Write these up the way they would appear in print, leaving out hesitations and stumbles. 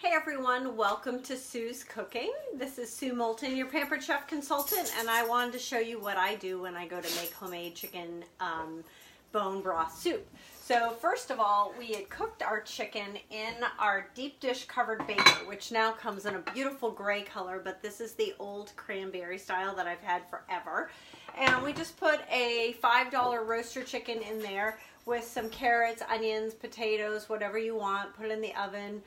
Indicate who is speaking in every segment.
Speaker 1: Hey everyone, welcome to Sue's Cooking. This is Sue Moulton, your Pampered Chef consultant, and I wanted to show you what I do when I go to make homemade chicken bone broth soup. So first of all, we had cooked our chicken in our deep dish covered baker, which now comes in a beautiful gray color, but this is the old cranberry style that I've had forever. And we just put a $5 roaster chicken in there with some carrots, onions, potatoes, whatever you want. Put it in the oven.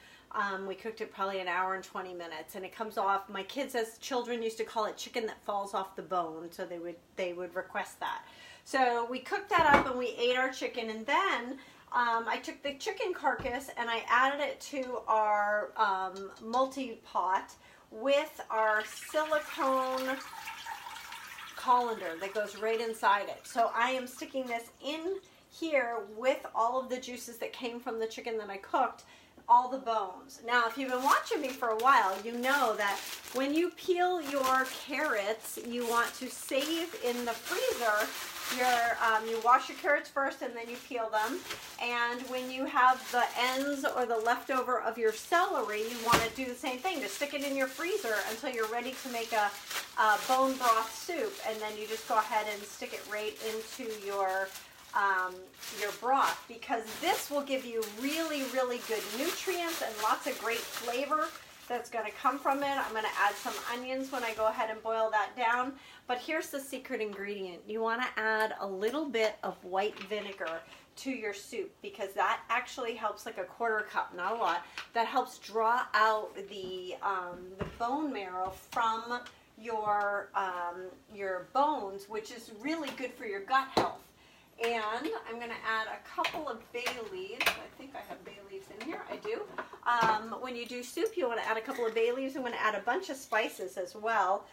Speaker 1: We cooked it probably an hour and 20 minutes, and it comes off. My kids as children used to call it chicken that falls off the bone, so they would request that. So we cooked that up and we ate our chicken, and then I took the chicken carcass and I added it to our multi-pot with our silicone colander that goes right inside it. So I am sticking this in here with all of the juices that came from the chicken that I cooked, all the bones. Now, if you've been watching me for a while, you know that when you peel your carrots, you want to save in the freezer you wash your carrots first and then you peel them. And when you have the ends or the leftover of your celery, you want to do the same thing. Just stick it in your freezer until you're ready to make a bone broth soup, and then you just go ahead and stick it right into your broth, because this will give you really, really good nutrients and lots of great flavor that's going to come from it. I'm going to add some onions when I go ahead and boil that down. But here's the secret ingredient. You want to add a little bit of white vinegar to your soup, because that actually helps, like a quarter cup, not a lot. That helps draw out the bone marrow from your bones, which is really good for your gut health. And I'm going to add a couple of bay leaves. I think I have bay leaves in here. I do. When you do soup, you want to add a couple of bay leaves. I'm going to add a bunch of spices as well.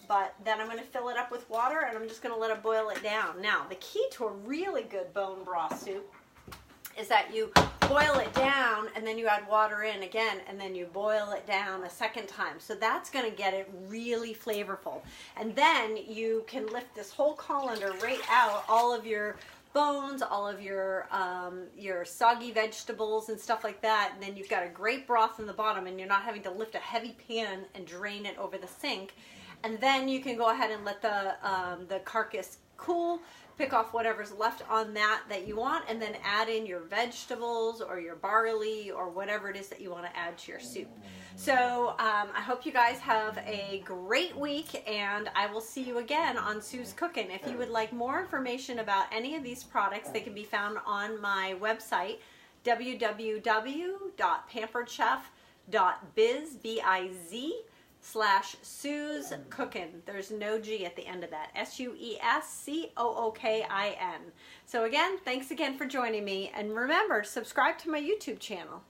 Speaker 1: But then I'm going to fill it up with water, and I'm just going to let it boil it down. Now, the key to a really good bone broth soup is that you boil it down and then you add water in again, and then you boil it down a second time. So that's going to get it really flavorful. And then you can lift this whole colander right out, all of your bones, all of your soggy vegetables and stuff like that, and then you've got a great broth in the bottom, and you're not having to lift a heavy pan and drain it over the sink. And then you can go ahead and let the carcass cool, pick off whatever's left on that you want, and then add in your vegetables or your barley or whatever it is that you want to add to your soup. So I hope you guys have a great week, and I will see you again on Sue's Cooking. If you would like more information about any of these products, they can be found on my website, www.pamperedchef.biz/Sue's Cooking. There's no G at the end of that. SUESCOOKIN. So again, thanks again for joining me, and remember, subscribe to my YouTube channel.